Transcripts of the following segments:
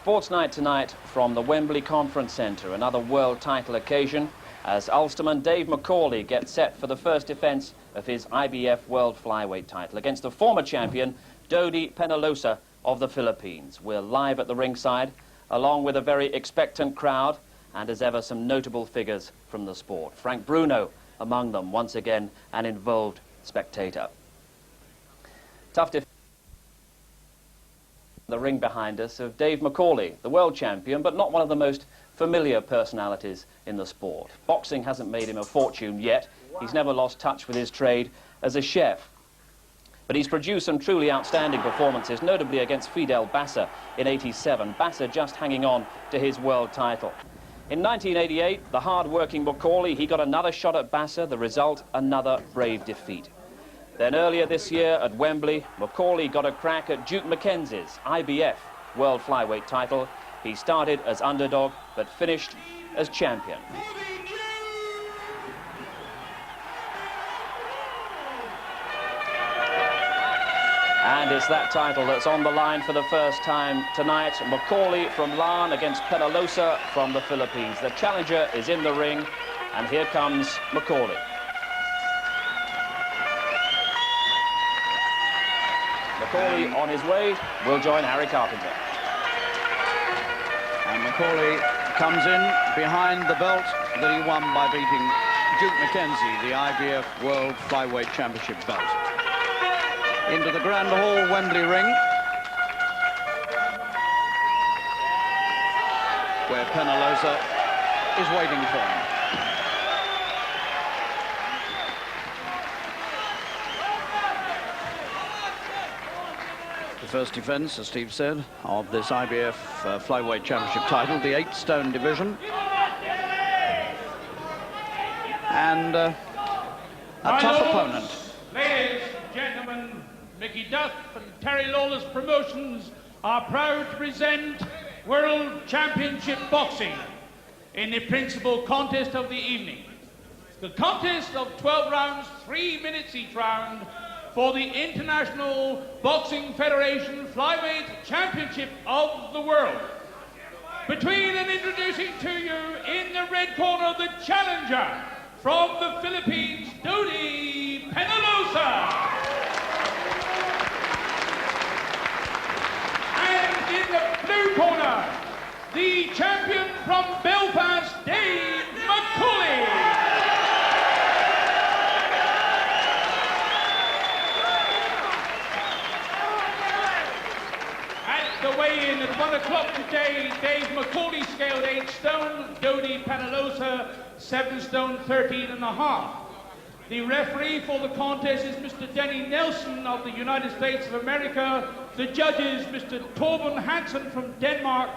Sports night tonight from the Wembley Conference Centre, another world title occasion as Ulsterman Dave McAuley gets set for the first defence of his IBF World Flyweight title against the former champion Dodie Penalosa of the Philippines. We're live at the ringside along with a very expectant crowd and as ever some notable figures from the sport. Frank Bruno among them, once again an involved spectator. Tough defence. The ring behind us of Dave McAuley, the world champion, but not one of the most familiar personalities in the sport. Boxing hasn't made him a fortune yet. He's never lost touch with his trade as a chef. But he's produced some truly outstanding performances, notably against Fidel Bassa in '87. Bassa just hanging on to his world title. In 1988, the hard-working McAuley, he got another shot at Bassa, the result, another brave defeat. Then earlier this year at Wembley, McAuley got a crack at Duke Mackenzie's IBF World Flyweight title. He started as underdog, but finished as champion. And it's that title that's on the line for the first time tonight. McAuley from Lan against Penalosa from the Philippines. The challenger is in the ring, and here comes McAuley. McAuley on his way will join Harry Carpenter. And McAuley comes in behind the belt that he won by beating Duke Mackenzie, the IBF World Flyweight Championship belt. Into the Grand Hall Wembley ring, where Penalosa is waiting for him. The first defence, as Steve said, of this IBF Flyweight Championship title, the 8-stone division. And a tough opponent. Ladies and gentlemen, Mickey Duff and Terry Lawless Promotions are proud to present World Championship Boxing in the principal contest of the evening. The contest of 12 rounds, 3 minutes each round, for the International Boxing Federation Flyweight Championship of the World. Between and introducing to you in the red corner, the challenger from the Philippines, Dodie Penalosa. And in the blue corner, the champion from Belfast, Dave McAuley. The weigh-in at 1 o'clock today, Dave McAuley scaled 8 stone, Dodie Penalosa 7 stone 13 and a half. The referee for the contest is Mr. Denny Nelson of the United States of America. The judges, Mr. Torben Hansen from Denmark,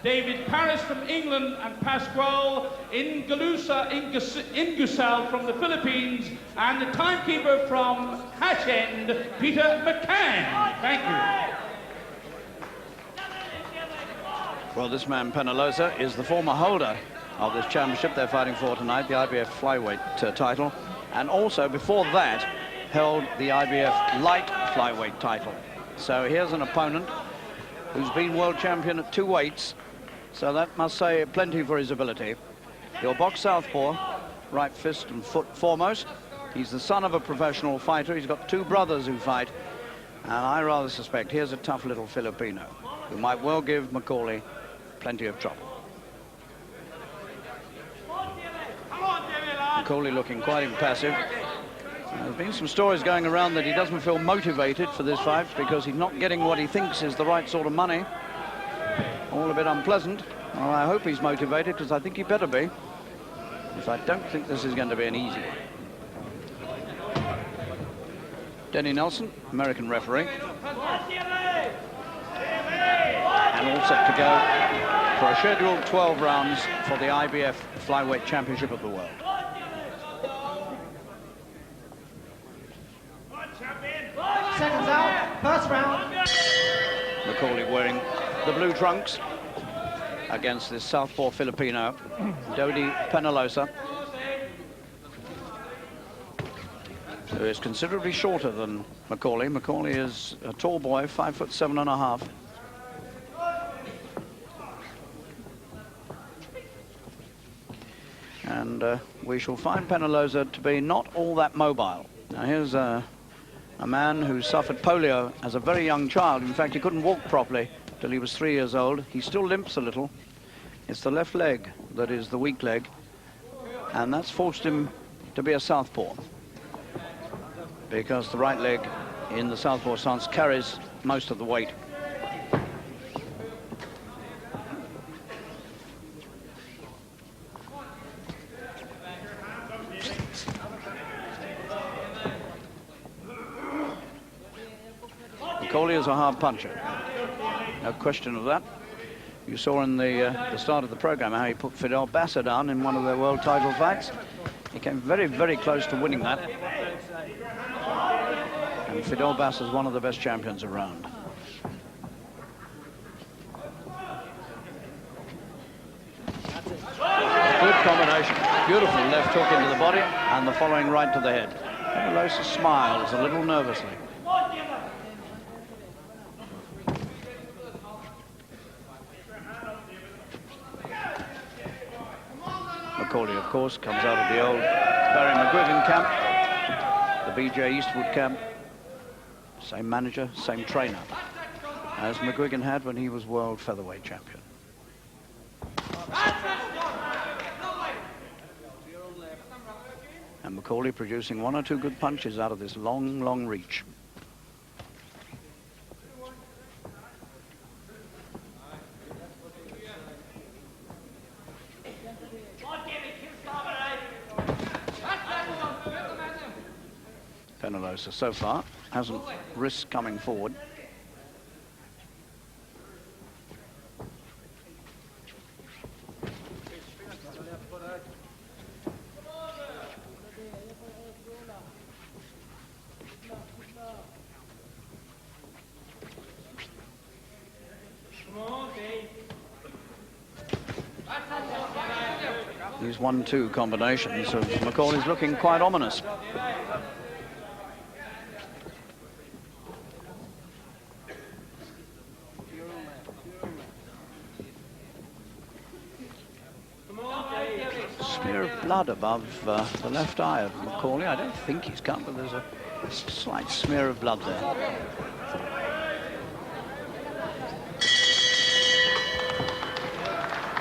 David Paris from England, and Pascual Ingusal from the Philippines, and the timekeeper from Hatch End, Peter McCann. Thank you. Well, this man, Penalosa, is the former holder of this championship they're fighting for tonight, the IBF Flyweight title, and also, before that, held the IBF Light Flyweight title. So here's an opponent who's been world champion at 2 weights, so that must say plenty for his ability. Your box southpaw, right fist and foot foremost. He's the son of a professional fighter. He's got 2 brothers who fight, and I rather suspect here's a tough little Filipino who might well give McAuley plenty of trouble. McAuley looking quite impassive. There's been some stories going around that he doesn't feel motivated for this fight because he's not getting what he thinks is the right sort of money. All a bit unpleasant. Well, I hope he's motivated, because I think he better be, because I don't think this is going to be an easy one. Denny Nelson, American referee. And all set to go for a scheduled 12 rounds for the IBF Flyweight Championship of the World. Seconds out, first round. McAuley wearing the blue trunks against this southpaw Filipino, Dodie Penalosa, who is considerably shorter than McAuley. McAuley is a tall boy, 5'7.5". And we shall find Penalosa to be not all that mobile. Now here's a man who suffered polio as a very young child. In fact, he couldn't walk properly till he was 3 years old. He still limps a little. It's the left leg that is the weak leg, and that's forced him to be a southpaw, because the right leg in the southpaw stance carries most of the weight. McAuley is a hard puncher, no question of that. You saw in the start of the program how he put Fidel Bassa down in one of their world title fights. He came very, very close to winning that. And Fidel Bassa is one of the best champions around. Good combination. Beautiful left hook into the body and the following right to the head. Penalosa smiles a little nervously. McAuley, of course, comes out of the old Barry McGuigan camp, the B.J. Eastwood camp. Same manager, same trainer as McGuigan had when he was world featherweight champion. And McAuley producing one or two good punches out of this long, long reach. Penalosa so far hasn't risked coming forward. These 1-2 combinations of McAuley's looking quite ominous. Smear of blood above the left eye of McAuley. I don't think he's cut, but there's a slight smear of blood there.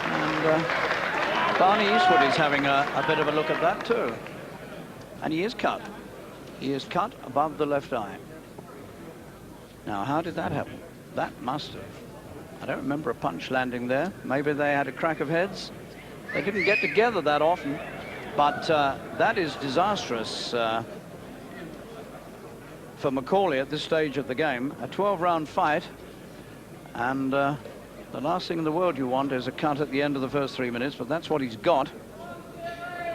And Barney Eastwood is having a bit of a look at that too. And he is cut. He is cut above the left eye. Now, how did that happen? That must have. I don't remember a punch landing there. Maybe they had a crack of heads. They didn't get together that often, but that is disastrous for McAuley at this stage of the game. A 12-round fight, and the last thing in the world you want is a cut at the end of the first 3 minutes, but that's what he's got.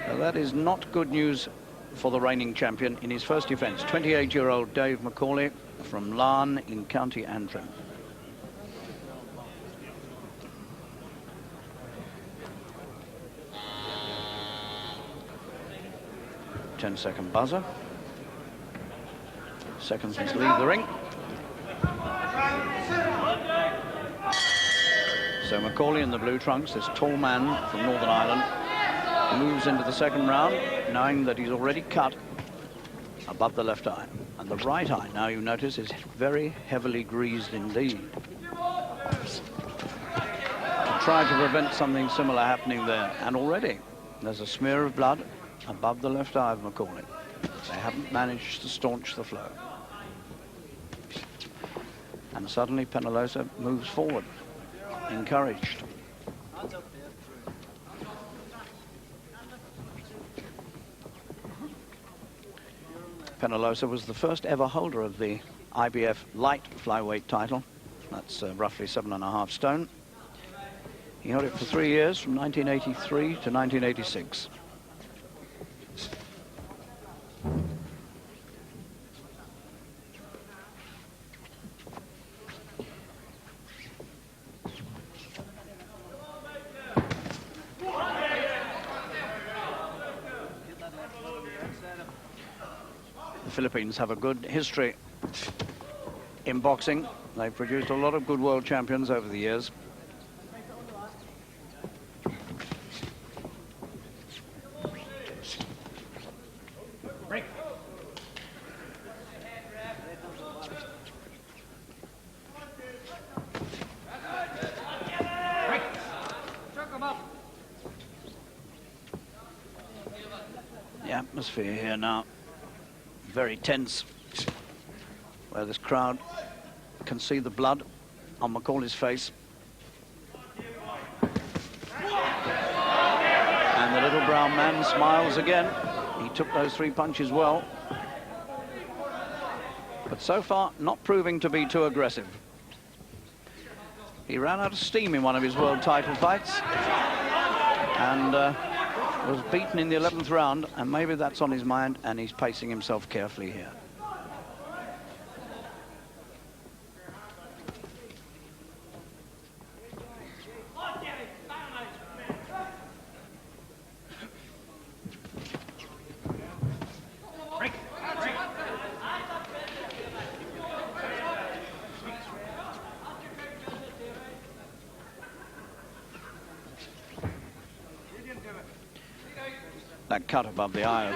So that is not good news for the reigning champion in his first defence. 28-year-old Dave McAuley from Larne in County Antrim. Ten-second buzzer. Seconds must leave the ring. So McAuley in the blue trunks, this tall man from Northern Ireland, moves into the second round, knowing that he's already cut above the left eye. And the right eye, now you notice, is very heavily greased indeed. To try to prevent something similar happening there. And already there's a smear of blood above the left eye of McAuley. They haven't managed to staunch the flow. And suddenly Penalosa moves forward, encouraged. Penalosa was the first ever holder of the IBF light flyweight title. That's roughly 7.5 stone. He held it for 3 years, from 1983 to 1986. The Philippines have a good history in boxing. They've produced a lot of good world champions over the years. atmosphere here now. Very tense, where this crowd can see the blood on McAuley's face. And the little brown man smiles again. He took those 3 punches well. But so far, not proving to be too aggressive. He ran out of steam in one of his world title fights. And was beaten in the 11th round. And maybe that's on his mind, and he's pacing himself carefully here. That cut above the eye of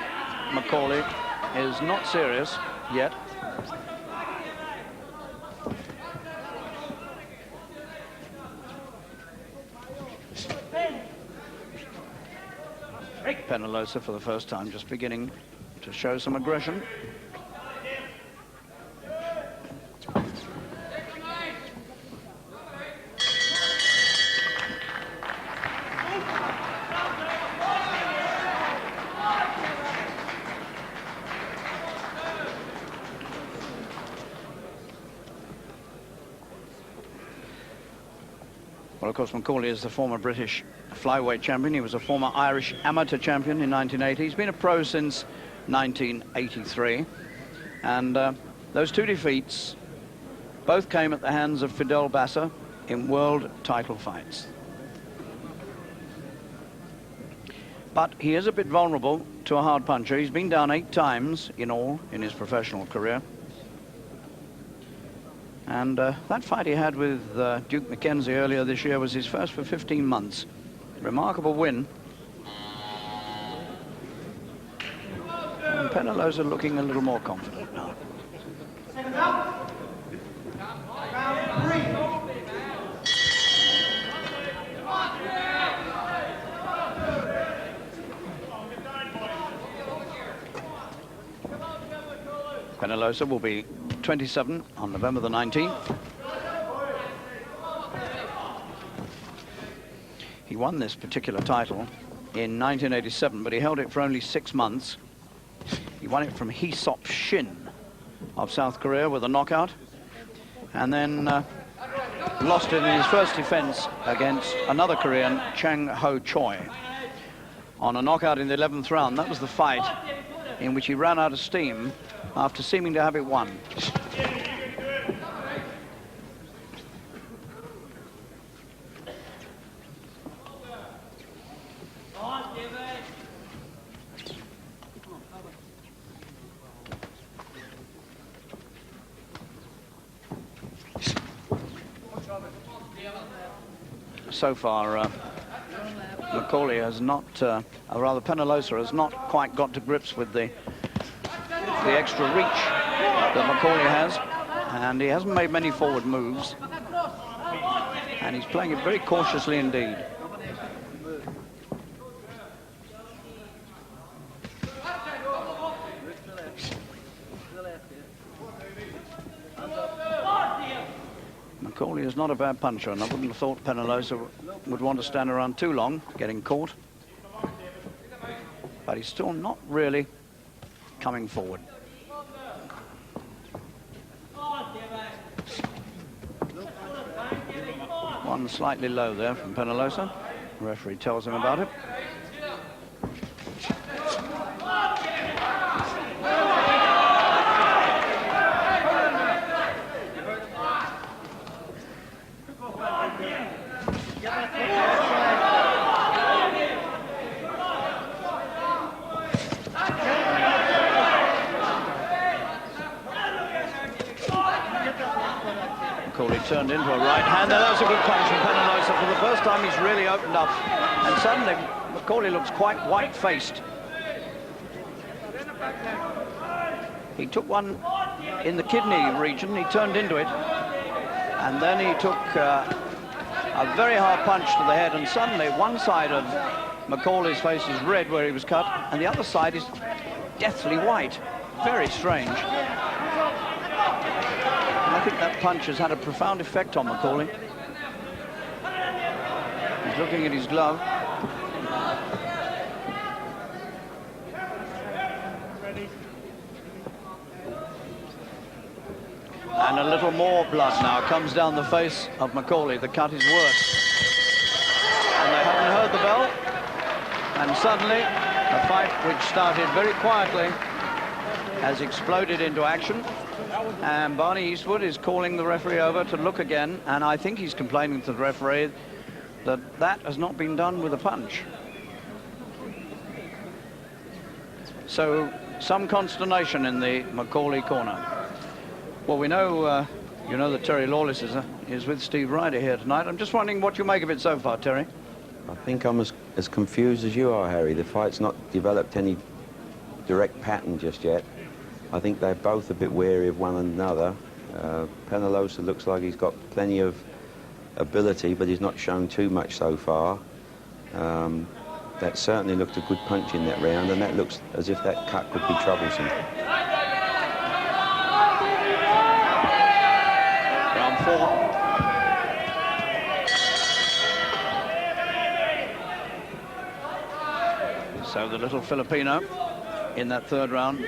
McAuley is not serious yet. Penalosa for the first time just beginning to show some aggression. Well, of course, McAuley is the former British flyweight champion. He was a former Irish amateur champion in 1980. He's been a pro since 1983. And those 2 defeats both came at the hands of Fidel Bassa in world title fights. But he is a bit vulnerable to a hard puncher. He's been down 8 times in all in his professional career. And that fight he had with Duke McKenzie earlier this year was his first for 15 months. Remarkable win. And Penalosa looking a little more confident now. Seconds out. Round 3. Penalosa will be 27 on November the 19th. He won this particular title in 1987, but he held it for only 6 months. He won it from Hee-Sop Shin of South Korea with a knockout, and then lost it in his first defense against another Korean, Chang Ho Choi, on a knockout in the 11th round. That was the fight in which he ran out of steam after seeming to have it won. So far, McAuley has not, or rather Penalosa has not quite got to grips with the extra reach that McAuley has, and he hasn't made many forward moves, and he's playing it very cautiously indeed. McAuley is not a bad puncher, and I wouldn't have thought Penalosa would want to stand around too long getting caught, but he's still not really coming forward. One slightly low there from Penalosa. The referee tells him about it. McAuley turned into a right hand. That was a good punch from Penalosa. For the first time, he's really opened up. And suddenly, McAuley looks quite white-faced. He took one in the kidney region. He turned into it. And then he took a very hard punch to the head. And suddenly, one side of McAuley's face is red where he was cut. And the other side is deathly white. Very strange. And I think that punch has had a profound effect on McAuley. He's looking at his glove. And a little more blood now comes down the face of McAuley. The cut is worse. And they haven't heard the bell. And suddenly, a fight which started very quietly has exploded into action. And Barney Eastwood is calling the referee over to look again. And I think he's complaining to the referee that that has not been done with a punch. So, some consternation in the McAuley corner. Well, we know, you know that Terry Lawless is with Steve Ryder here tonight. I'm just wondering what you make of it so far, Terry. I think I'm as confused as you are, Harry. The fight's not developed any direct pattern just yet. I think they're both a bit wary of one another. Penalosa looks like he's got plenty of ability, but he's not shown too much so far. That certainly looked a good punch in that round, and that looks as if that cut could be troublesome. Round 4. So the little Filipino in that third round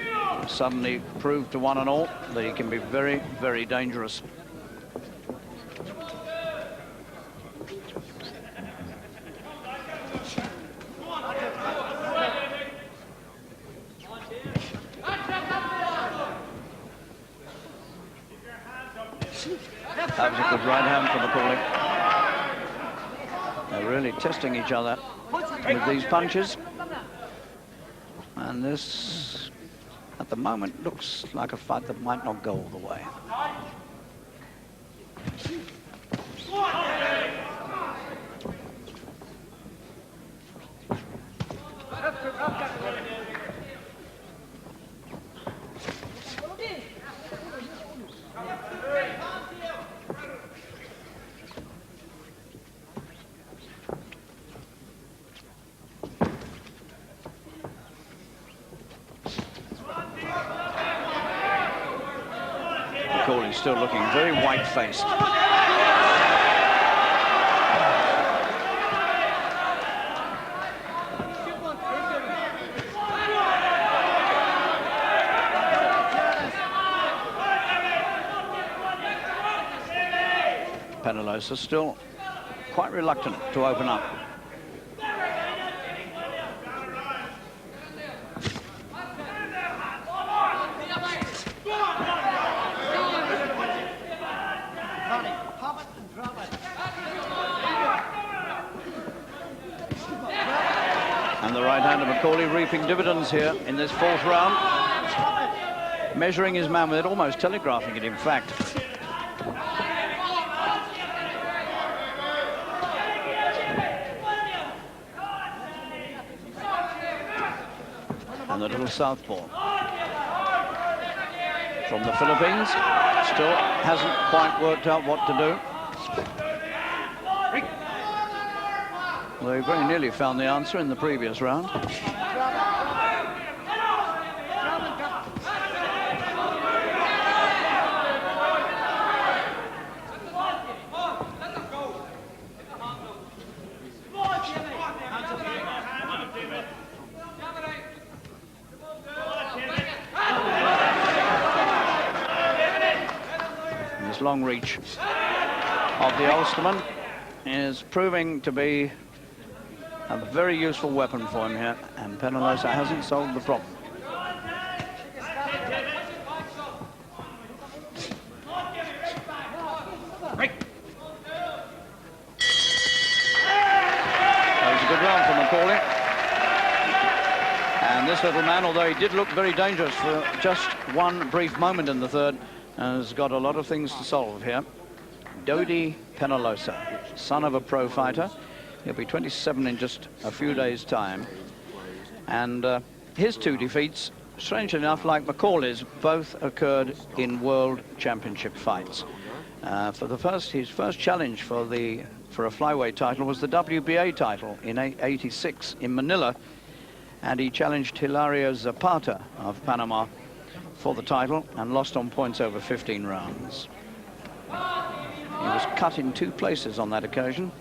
suddenly proved to one and all that he can be very, very dangerous. That was a good right hand from McAuley. They're really testing each other with these punches. And this, at the moment, looks like a fight that might not go all the way. McAuley still looking very white-faced. Penalosa still quite reluctant to open up. And the right hand of McAuley reaping dividends here in this fourth round. Measuring his man with it, almost telegraphing it, in fact. And the little southpaw from the Philippines still hasn't quite worked out what to do. Well, he very nearly found the answer in the previous round. This long reach of the Ulsterman is proving to be a very useful weapon for him here, and Penalosa hasn't solved the problem. That was a good round from McAuley. And this little man, although he did look very dangerous for just one brief moment in the third, has got a lot of things to solve here. Dodie Penalosa, son of a pro fighter. He'll be 27 in just a few days' time. And his two defeats, strangely enough, like McAuley's, both occurred in World Championship fights. His first challenge for a flyweight title was the WBA title in '86 in Manila. and he challenged Hilario Zapata of Panama for the title and lost on points over 15 rounds. He was cut in 2 places on that occasion,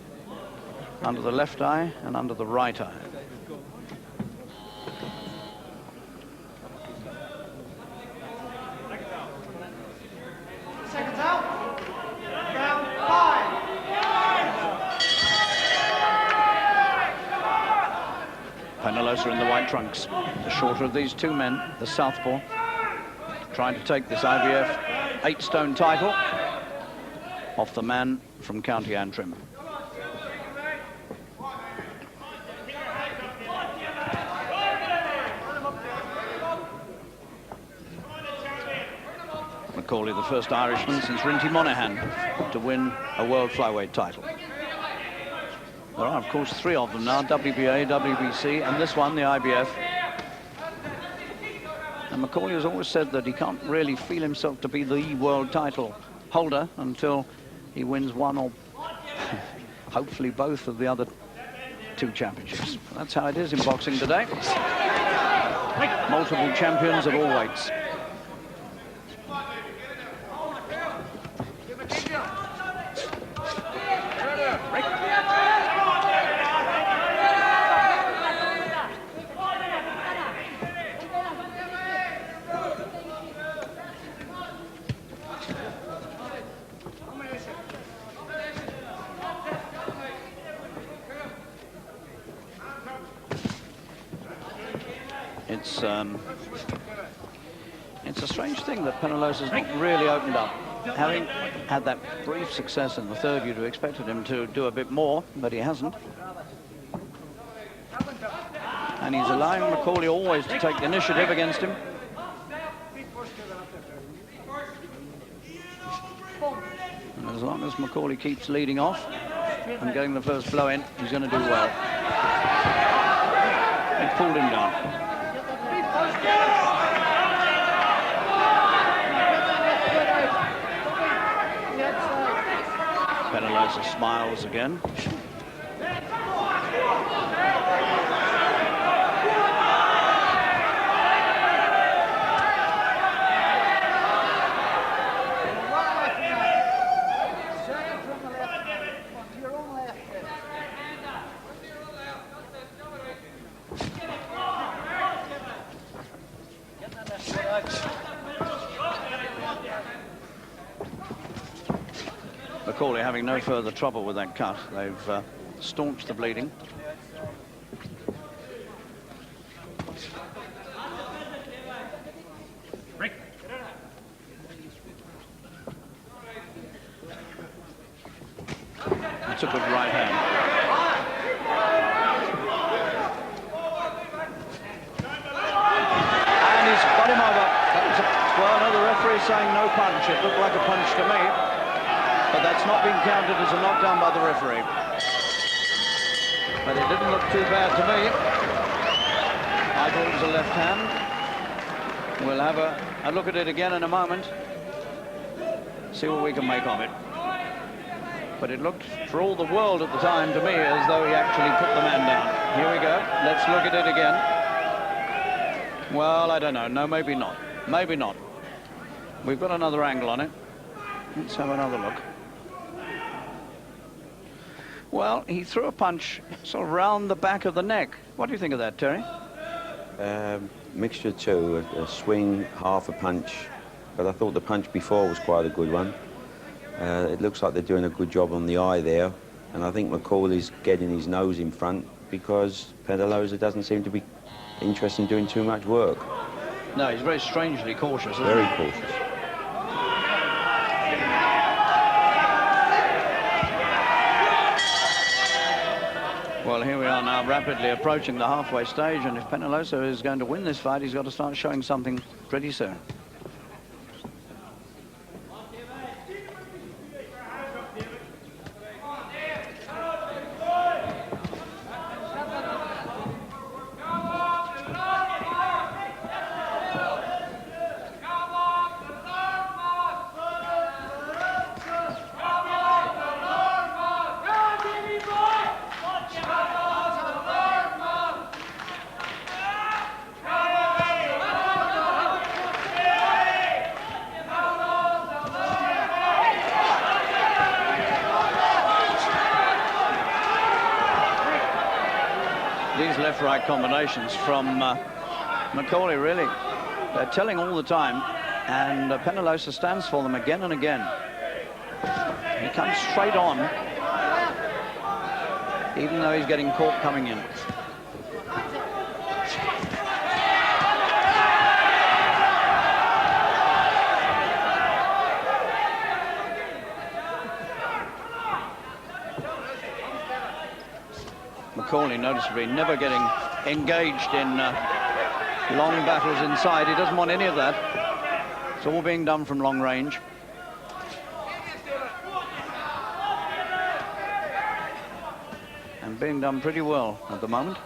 under the left eye and under the right eye. Seconds out. Round 5. Penalosa in the white trunks, the shorter of these 2 men, the southpaw, trying to take this IBF 8-stone title off the man from County Antrim. McAuley, the first Irishman since Rinty Monaghan to win a world flyweight title. There are, of course, 3 of them now, WBA, WBC, and this one, the IBF. And McAuley has always said that he can't really feel himself to be the world title holder until he wins one or hopefully both of the other 2 championships. That's how it is in boxing today. Multiple champions at all weights. It's a strange thing that Penalosa's not really opened up. Having had that brief success in the 3rd, you'd have expected him to do a bit more, but he hasn't. And he's allowing McAuley always to take the initiative against him. And as long as McAuley keeps leading off and getting the first blow in, he's going to do well. He pulled him down. Penalosa smiles again. McAuley having no further trouble with that cut. They've staunched the bleeding. That's a good right hand. And he's got him over. Well, no, the referee saying no punch. It looked like a punch to me. But that's not been counted as a knockdown by the referee. But it didn't look too bad to me. I thought it was a left hand. We'll have a look at it again in a moment. See what we can make of it. But it looked, for all the world at the time, to me, as though he actually put the man down. Here we go. Let's look at it again. Well, I don't know. No, maybe not. Maybe not. We've got another angle on it. Let's have another look. Well, he threw a punch sort of round the back of the neck. What do you think of that, Terry? Mixture of 2, a swing, half a punch. But I thought the punch before was quite a good one. It looks like they're doing a good job on the eye there. And I think McAuley's getting his nose in front because Penalosa doesn't seem to be interested in doing too much work. No, he's very strangely cautious, isn't he? Very cautious. Well, here we are now, rapidly approaching the halfway stage, and if Penalosa is going to win this fight, he's got to start showing something pretty soon. these left-right combinations from McAuley, really. They're telling all the time, and Penalosa stands for them again and again. He comes straight on, even though he's getting caught coming in. McAuley noticeably never getting engaged in long battles inside. He doesn't want any of that. It's all being done from long range. And being done pretty well at the moment.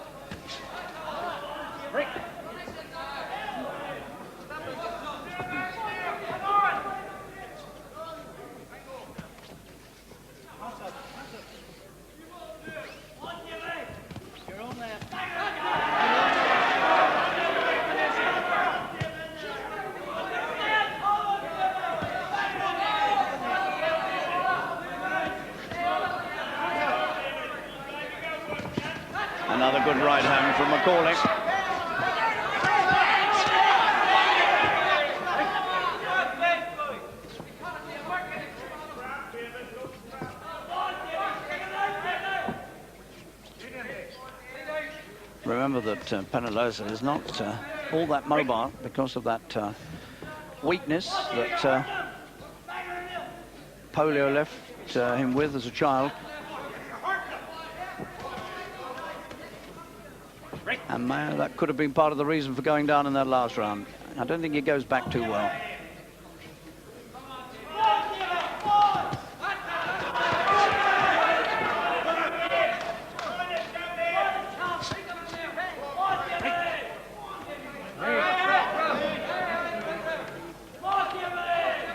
Another good right hand from McAuley. Remember that Penalosa is not all that mobile because of that weakness that polio left him with as a child. And that could have been part of the reason for going down in that last round. I don't think he goes back too well.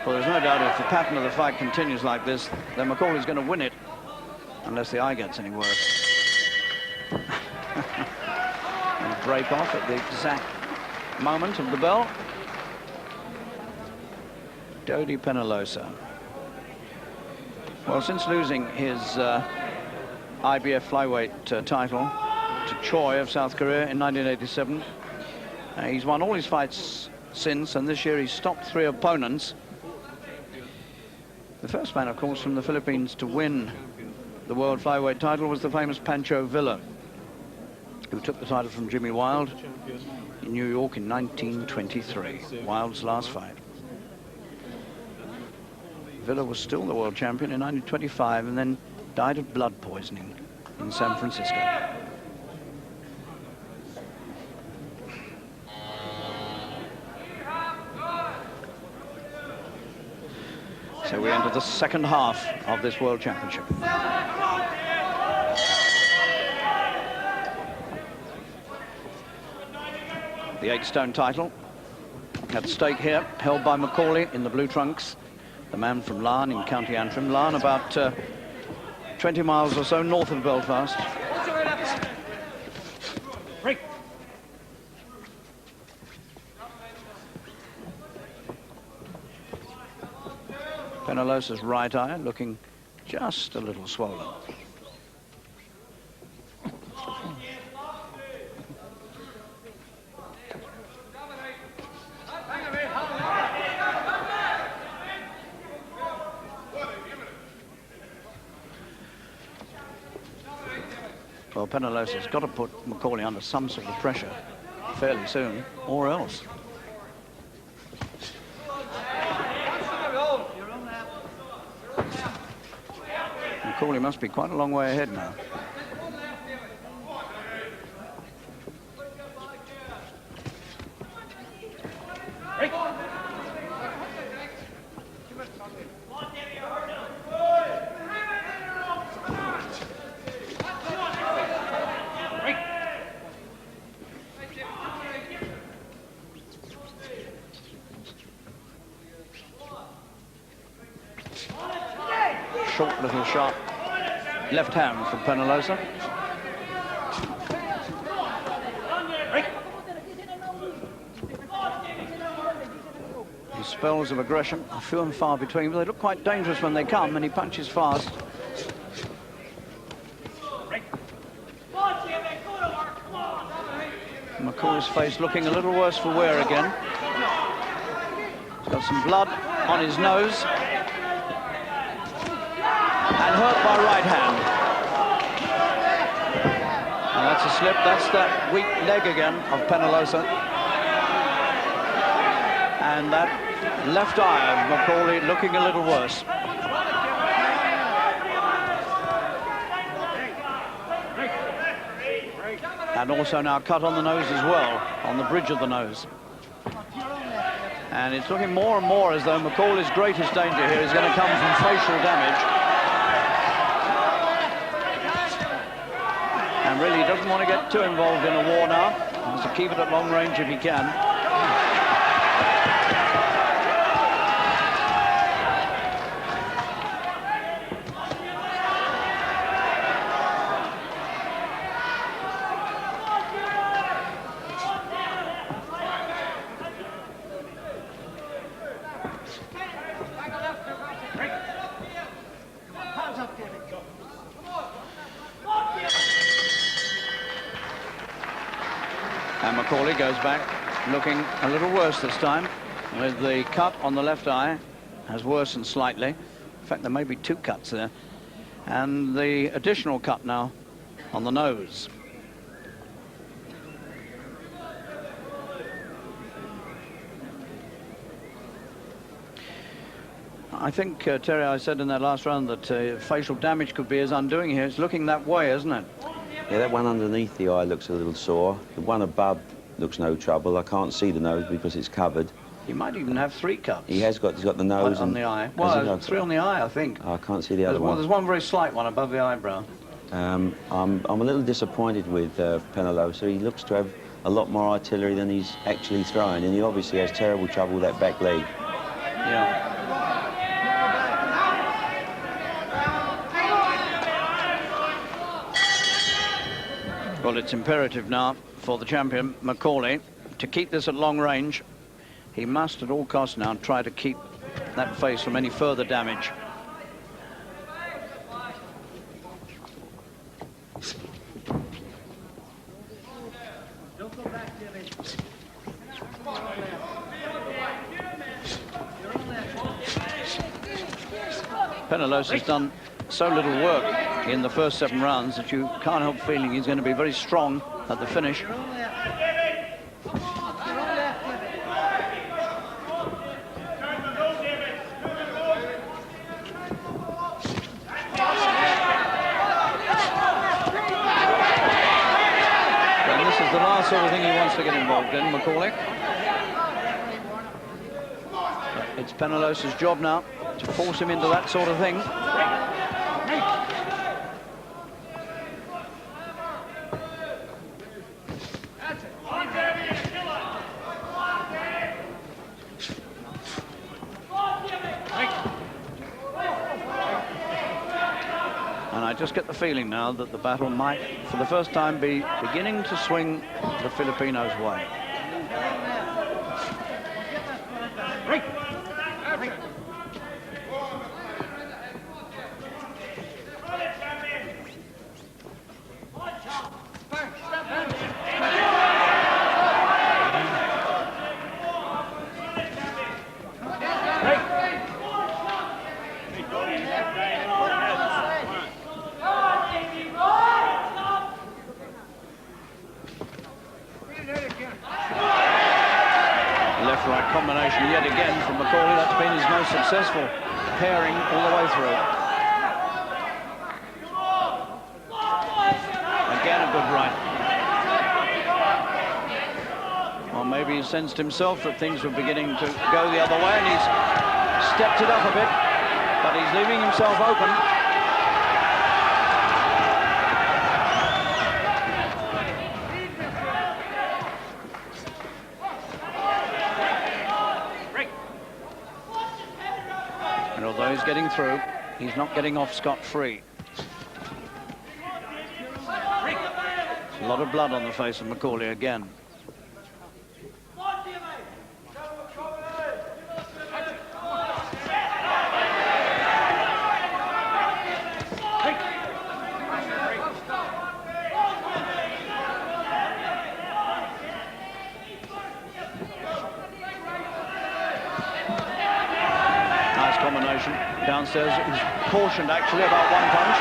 Well, there's no doubt if the pattern of the fight continues like this, then McAuley's going to win it, unless the eye gets any worse. Break off at the exact moment of the bell. Dodie Penalosa. Well, since losing his IBF Flyweight title to Choi of South Korea in 1987, he's won all his fights since, and this year he's stopped 3 opponents. The first man, of course, from the Philippines to win the World Flyweight title was the famous Pancho Villa, who took the title from Jimmy Wilde in New York in 1923, Wilde's last fight. Villa was still the world champion in 1925 and then died of blood poisoning in San Francisco. So we enter the second half of this World Championship. The 8-stone title at stake here, held by McAuley in the blue trunks, the man from Larne in County Antrim. Larne, about 20 miles or so north of Belfast. Break. Penalosa's right eye looking just a little swollen. Well, Penalosa's got to put McAuley under some sort of pressure fairly soon, or else. McAuley must be quite a long way ahead now. Short little shot, left hand from Penalosa. His spells of aggression are few and far between, but they look quite dangerous when they come, and he punches fast. McAuley's face looking a little worse for wear again. He's got some blood on his nose. And hurt by right hand. And that's a slip. That's that weak leg again of Penalosa. And that left eye of McAuley looking a little worse. And also now cut on the nose as well, on the bridge of the nose. And it's looking more and more as though McAuley's greatest danger here is going to come from facial damage. And really, he doesn't want to get too involved in a war now. He wants to keep it at long range if he can. And McAuley goes back, looking a little worse this time, with the cut on the left eye has worsened slightly. In fact, there may be two cuts there. And the additional cut now on the nose. I think, Terry, I said in that last round that facial damage could be his undoing here. It's looking that way, isn't it? Yeah, that one underneath the eye looks a little sore. The one above looks no trouble. I can't see the nose because it's covered. He might even have three cuts. He's got the nose on the eye. Well, three on the eye, I think. I can't see the other one. Well, there's one very slight one above the eyebrow. I'm a little disappointed with Penalosa. He looks to have a lot more artillery than he's actually throwing, and he obviously has terrible trouble with that back leg. Yeah. Well, it's imperative now for the champion, McAuley, to keep this at long range. He must at all costs now try to keep that face from any further damage. Don't go back, Jimmy. Penalosa's done so little work in the first 7 rounds that you can't help feeling he's going to be very strong at the finish. And this is the last sort of thing he wants to get involved in, McAuley. It's Penalosa's job now to force him into that sort of thing. And I just get the feeling now that the battle might, for the first time, be beginning to swing the Filipinos' way. Left-right combination yet again from McAuley. That's been his most successful pairing all the way through. Again a good right. Well, maybe he sensed himself that things were beginning to go the other way, and he's stepped it up a bit, but he's leaving himself open. Although he's getting through, he's not getting off scot-free. A lot of blood on the face of McAuley again. says he's cautioned actually about one punch.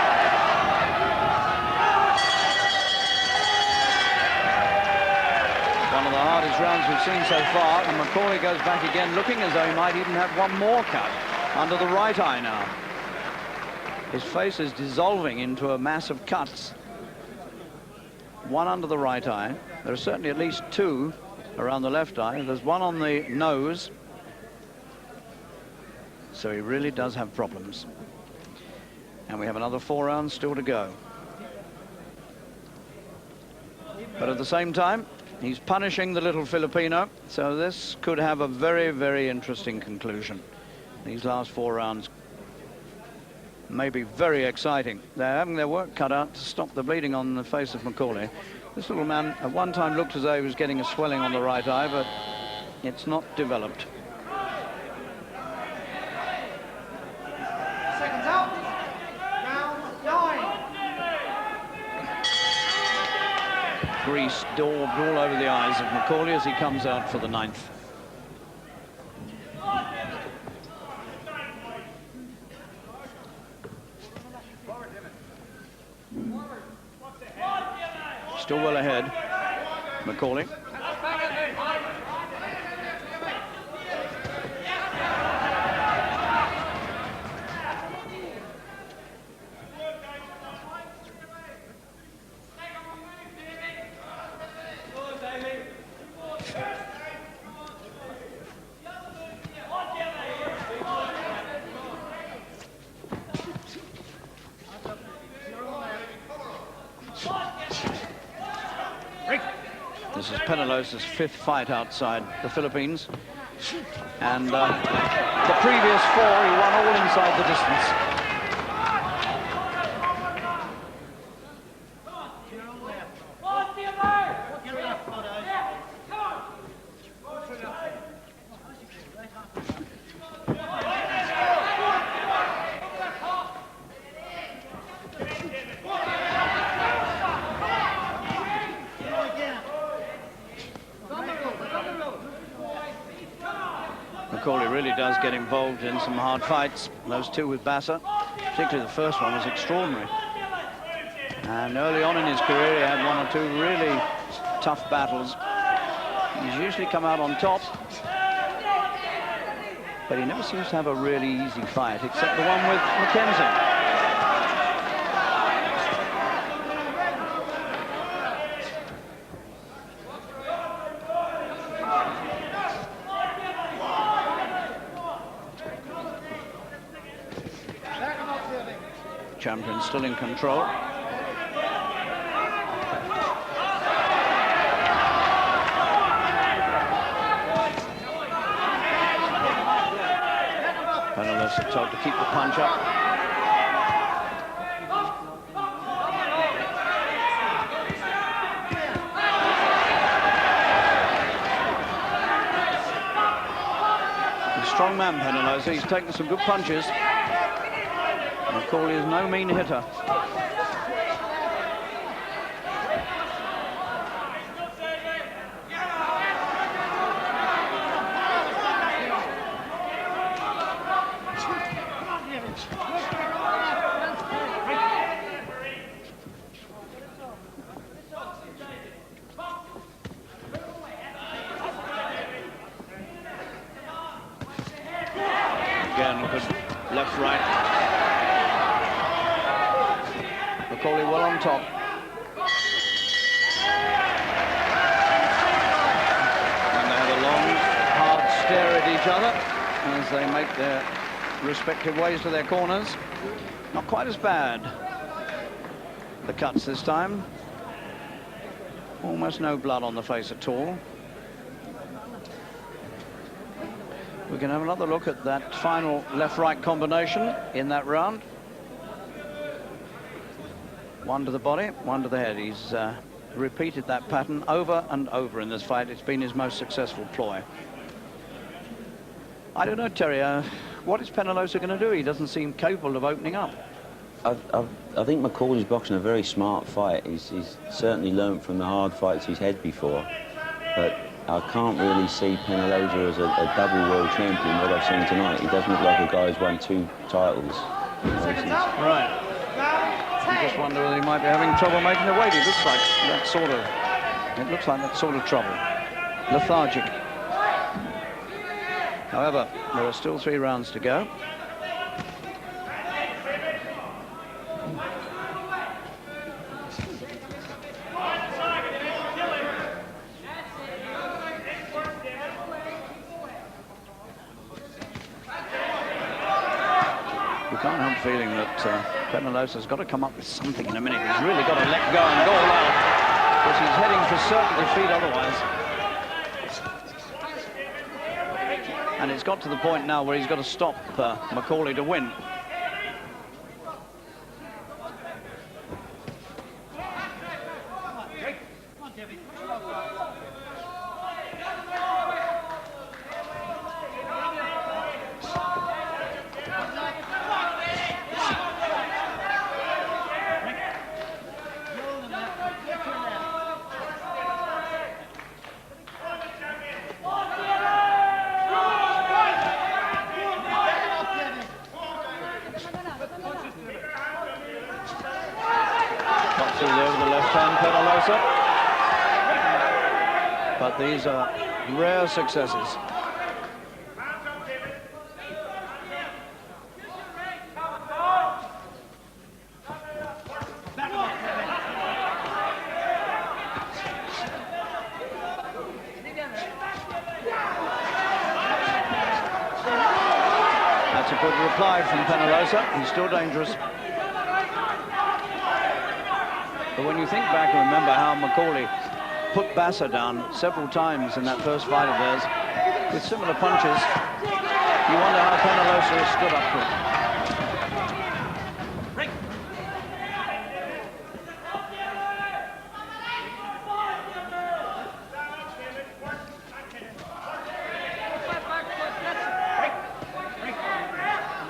One of the hardest rounds we've seen so far, and McAuley goes back again, looking as though he might even have one more cut under the right eye now. His face is dissolving into a mass of cuts. One under the right eye. There are certainly at least two around the left eye. There's one on the nose. So he really does have problems. And we have another 4 rounds still to go. But at the same time, he's punishing the little Filipino. So this could have a very, very interesting conclusion. These last 4 rounds may be very exciting. They're having their work cut out to stop the bleeding on the face of McAuley. This little man at one time looked as though he was getting a swelling on the right eye, but it's not developed. Seconds out. Round 9. Grease daubed all over the eyes of McAuley as he comes out for the 9th. Still well ahead, McAuley. This is Penalosa's 5th fight outside the Philippines. And the previous 4, he won all inside the distance. McAuley really does get involved in some hard fights. Those two with Bassa, particularly the first one, was extraordinary. And early on in his career, he had 1 or 2 really tough battles. He's usually come out on top, but he never seems to have a really easy fight, except the one with Mackenzie. Champion still in control. Penalosa told to keep the punch up. He's a strong man, Penalosa. He's taken some good punches. McAuley is no mean hitter. Again, look at left, right. McAuley well on top. And they have a long, hard stare at each other as they make their respective ways to their corners. Not quite as bad, the cuts this time. Almost no blood on the face at all. We can have another look at that final left-right combination in that round. 1 to the body, 1 to the head. He's repeated that pattern over and over in this fight. It's been his most successful ploy. I don't know, Terry, what is Penalosa going to do? He doesn't seem capable of opening up. I think McAuley's boxing a very smart fight. He's certainly learned from the hard fights he's had before. But I can't really see Penalosa as a double world champion, what I've seen tonight. He doesn't look like a guy who's won 2 titles. Right. I just wonder whether he might be having trouble making the weight. It looks like that sort of trouble. Lethargic. However, there are still 3 rounds to go. You can't help feeling that Penalosa's got to come up with something in a minute. He's really got to let go and go all out, because he's heading for certain defeat otherwise. And it's got to the point now where he's got to stop McAuley to win. But these are rare successes. That's a good reply from Penalosa. He's still dangerous. But when you think back and remember how McAuley put Basser down several times in that first fight of theirs with similar punches, you wonder how Penalosa has stood up to it.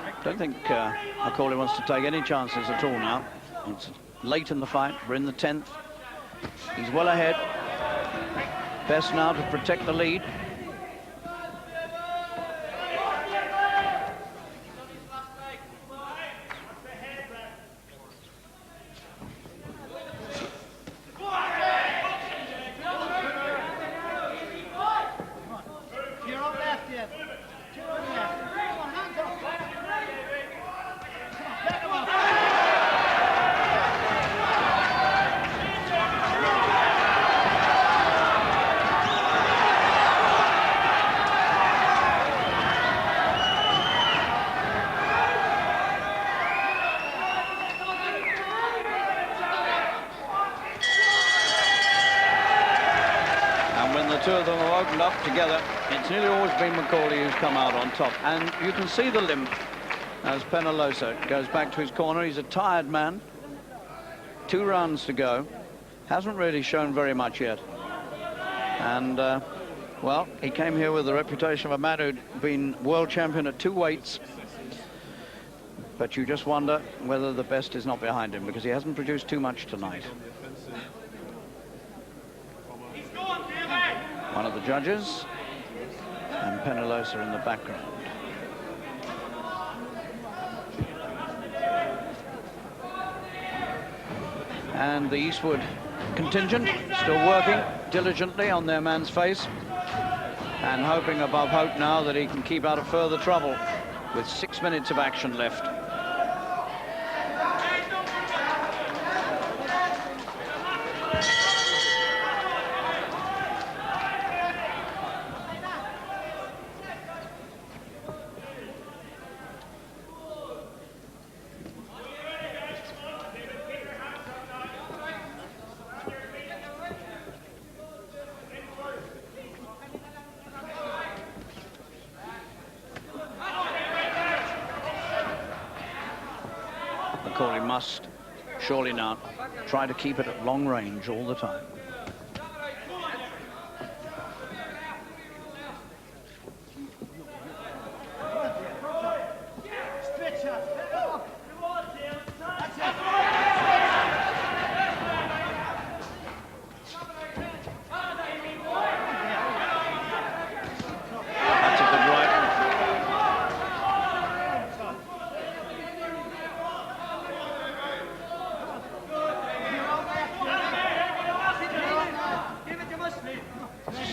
I don't think McAuley wants to take any chances at all now. It's late in the fight. We're in the 10th. He's well ahead. Best now to protect the lead. Two of them have opened up together. It's nearly always been McAuley who's come out on top. And you can see the limp as Penalosa goes back to his corner. He's a tired man. 2 rounds to go. Hasn't really shown very much yet. And, well, he came here with the reputation of a man who'd been world champion at 2 weights. But you just wonder whether the best is not behind him, because he hasn't produced too much tonight. One of the judges, and Penalosa in the background. And the Eastwood contingent still working diligently on their man's face, and hoping above hope now that he can keep out of further trouble with 6 minutes of action left. McAuley must surely now try to keep it at long range all the time.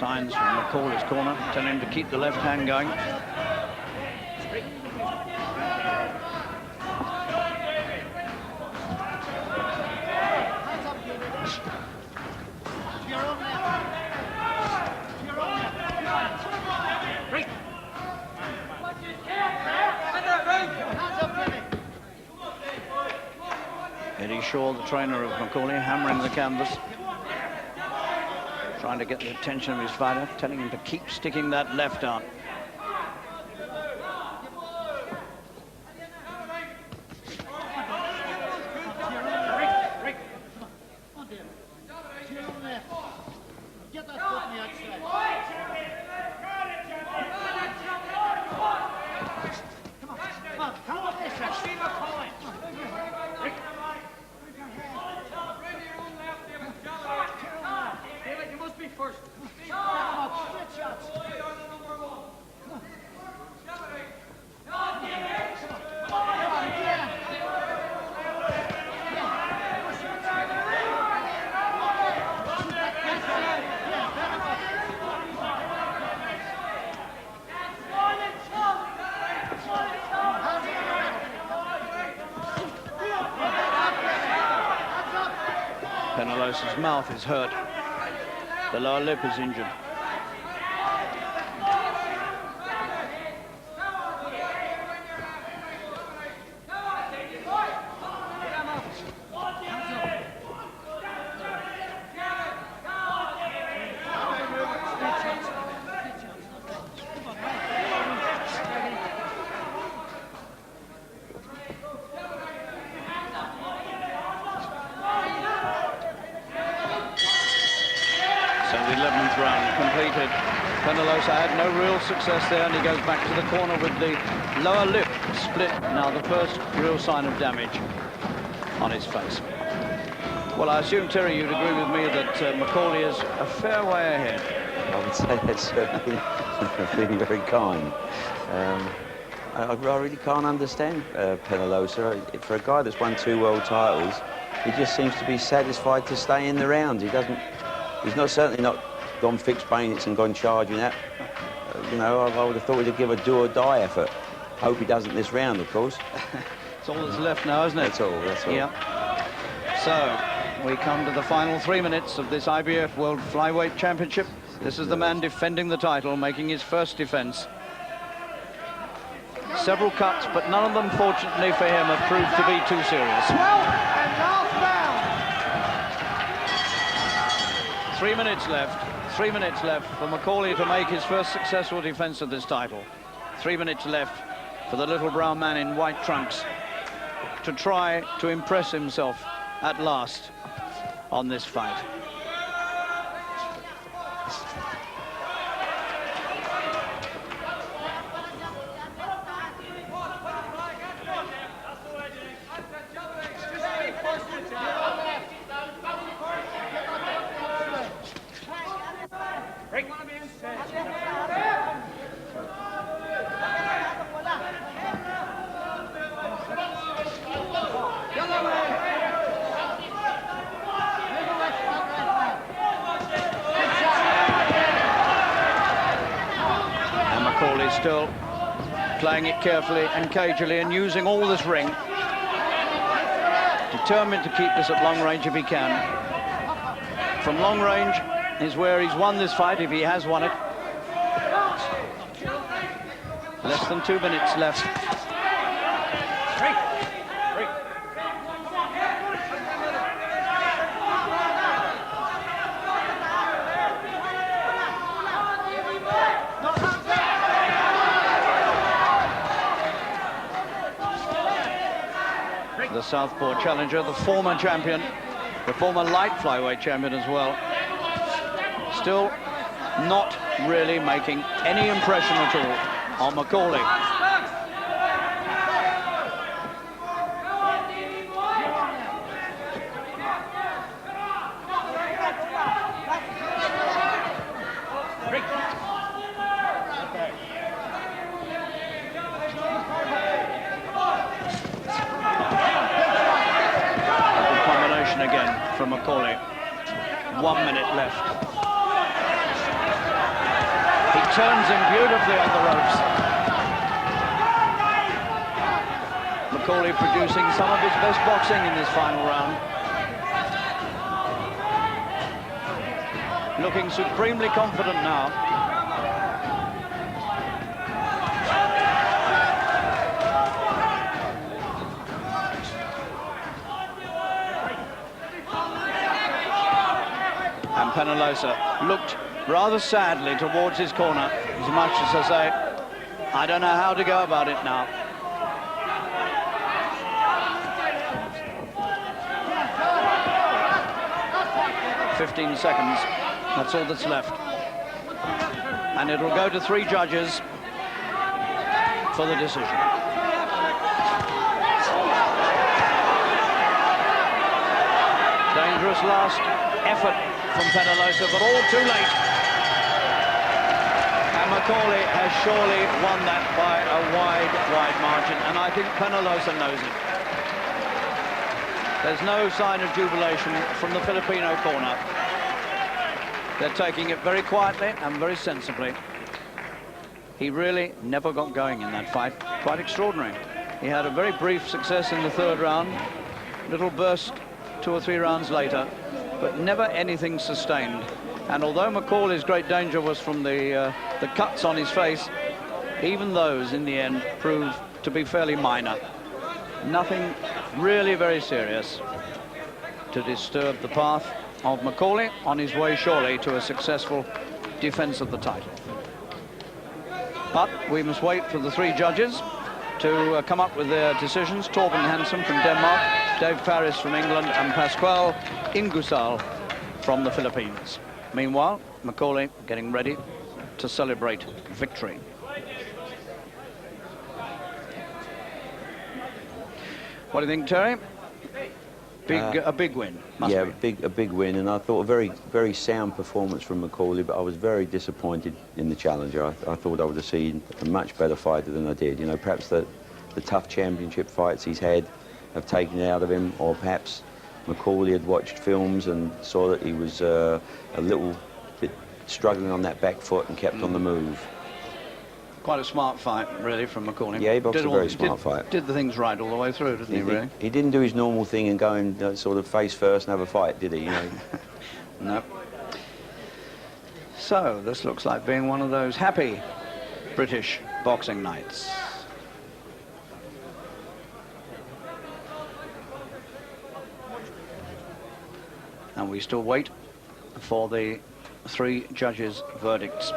Signs from McAuley's corner, telling him to keep the left hand going. Eddie Shaw, the trainer of McAuley, hammering the canvas, trying to get the attention of his fighter, telling him to keep sticking that left out. Penalosa's mouth is hurt. The lower lip is injured. Penalosa had no real success there, and he goes back to the corner with the lower lip split. Now the first real sign of damage on his face. Well, I assume, Terry, you'd agree with me that McAuley is a fair way ahead. I would say that's certainly being very kind. I really can't understand Penalosa. For a guy that's won 2 world titles, he just seems to be satisfied to stay in the round. He's certainly not gone fixed bayonets and gone charging at. You know, I would have thought he'd give a do or die effort. Hope he doesn't this round, of course. It's all that's left now, isn't it? That's all, that's all. Yeah. So, we come to the final 3 minutes of this IBF World Flyweight Championship. This is the man defending the title, making his first defense. Several cuts, but none of them, fortunately for him, have proved to be too serious. 12th and last round. 3 minutes left. 3 minutes left for McAuley to make his first successful defense of this title. 3 minutes left for the little brown man in white trunks to try to impress himself at last on this fight. Still playing it carefully and cagily and using all this ring. Determined to keep this at long range if he can. From long range is where he's won this fight, if he has won it. Less than 2 minutes left. The southpaw challenger, the former champion, the former light flyweight champion as well, still not really making any impression at all on McAuley. Again from McAuley. 1 minute left. He turns him beautifully on the ropes. McAuley producing some of his best boxing in this final round. Looking supremely confident now. And Penalosa looked rather sadly towards his corner, as much as to say, I don't know how to go about it now. "15 seconds, that's all that's left. And it will go to 3 judges for the decision. Dangerous last effort from Penalosa, but all too late. And McAuley has surely won that by a wide margin, and I think Penalosa knows it. There's no sign of jubilation from the Filipino corner. They're taking it very quietly and very sensibly. He really never got going in that fight. Quite extraordinary. He had a very brief success in the 3rd round, little burst 2 or 3 rounds later, but never anything sustained. And although McAuley's great danger was from the cuts on his face, even those in the end proved to be fairly minor. Nothing really very serious to disturb the path of McAuley on his way surely to a successful defense of the title. But we must wait for the 3 judges to come up with their decisions. Torben Hansen from Denmark, Dave Paris from England, and Pascual Ingusal from the Philippines. Meanwhile, McAuley getting ready to celebrate victory. What do you think, Terry? A big win, must be. A big win, and I thought a very sound performance from McAuley, but I was very disappointed in the challenger. I thought I would have seen a much better fighter than I did. You know, perhaps the tough championship fights he's had have taken it out of him, or perhaps McAuley had watched films and saw that he was a little bit struggling on that back foot and kept on the move. Quite a smart fight, really, from McAuley. Yeah, he boxed a very smart fight. Did the things right all the way through, didn't he, really? He didn't do his normal thing and go and sort of face first and have a fight, did he? You know? No. So, this looks like being one of those happy British boxing nights. And we still wait for the 3 judges' verdicts.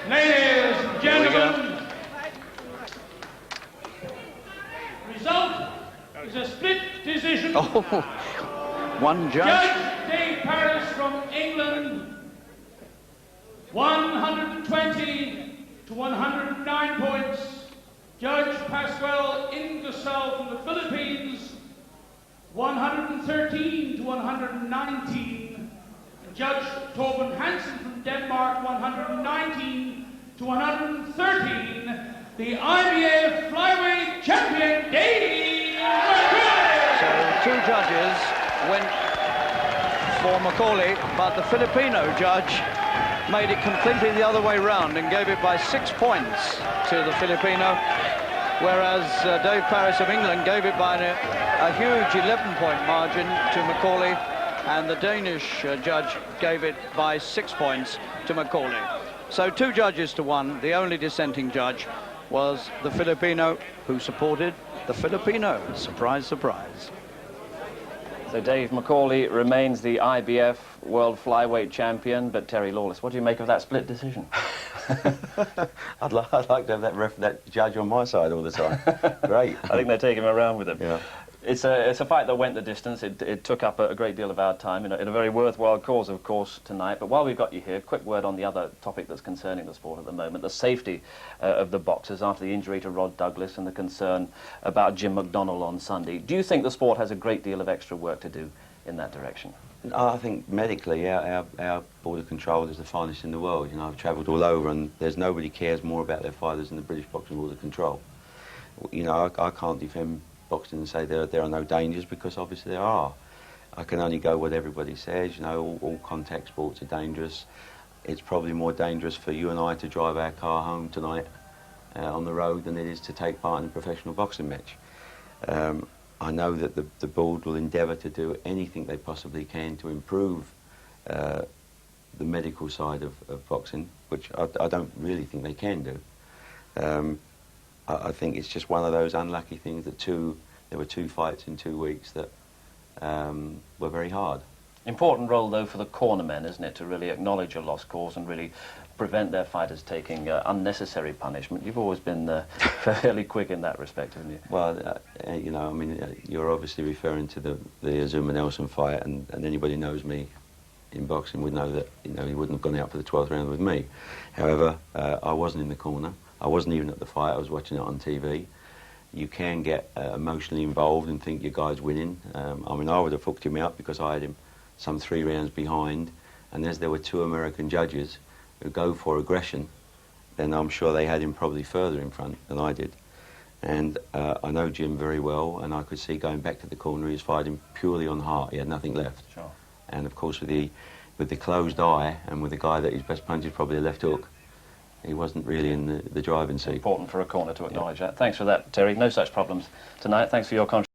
Ladies and gentlemen, result is a split decision. Oh, one judge. Judge Dave Paris from England, 120 to 109 points. Judge Pascual Ingusal from the Philippines, 113 to 119. And Judge Torben Hansen from Denmark, 119 to 113. The IBF Flyweight Champion, Dave McAuley. So 2 judges went for McAuley, but the Filipino judge made it completely the other way round and gave it by 6 points to the Filipino, whereas Dave Paris of England gave it by a huge 11-point margin to McAuley, and the Danish judge gave it by 6 points to McAuley. So 2 judges to 1. The only dissenting judge was the Filipino, who supported the Filipino. Surprise, surprise. So Dave McAuley remains the IBF World Flyweight Champion, but Terry Lawless, what do you make of that split decision? I'd like to have that judge on my side all the time. Great. I think they're taking him around with him. Yeah. It's a fight that went the distance. It took up a great deal of our time in a very worthwhile cause, of course, tonight. But while we've got you here, quick word on the other topic that's concerning the sport at the moment, the safety of the boxers after the injury to Rod Douglas and the concern about Jim McDonnell on Sunday. Do you think the sport has a great deal of extra work to do in that direction? I think medically, our border control is the finest in the world. You know, I've travelled all over, and there's nobody cares more about their fighters than the British Boxing Border Control. You know, I can't defend boxing and say there are no dangers, because obviously there are. I can only go what everybody says. You know, all contact sports are dangerous. It's probably more dangerous for you and I to drive our car home tonight on the road than it is to take part in a professional boxing match. I know that the board will endeavour to do anything they possibly can to improve the medical side of boxing, which I don't really think they can do. I think it's just one of those unlucky things that there were 2 fights in 2 weeks that were very hard. Important role, though, for the cornermen, isn't it, to really acknowledge a lost cause and really prevent their fighters taking unnecessary punishment. You've always been fairly quick in that respect, haven't you? Well, you know, I mean, you're obviously referring to the Azuma Nelson fight, and anybody who knows me in boxing would know that, you know, he wouldn't have gone out for the 12th round with me. However, I wasn't in the corner. I wasn't even at the fight. I was watching it on TV. You can get emotionally involved and think your guy's winning. I mean, I would have hooked him out because I had him some 3 rounds behind, and as there were 2 American judges who go for aggression, then I'm sure they had him probably further in front than I did. And I know Jim very well, and I could see going back to the corner, he was fighting purely on heart. He had nothing left. Sure. And of course, with the closed eye, and with the guy that his best punch is probably a left hook, he wasn't really in the driving seat. Important for a corner to acknowledge that. Thanks for that, Terry. No such problems tonight. Thanks for your contribution.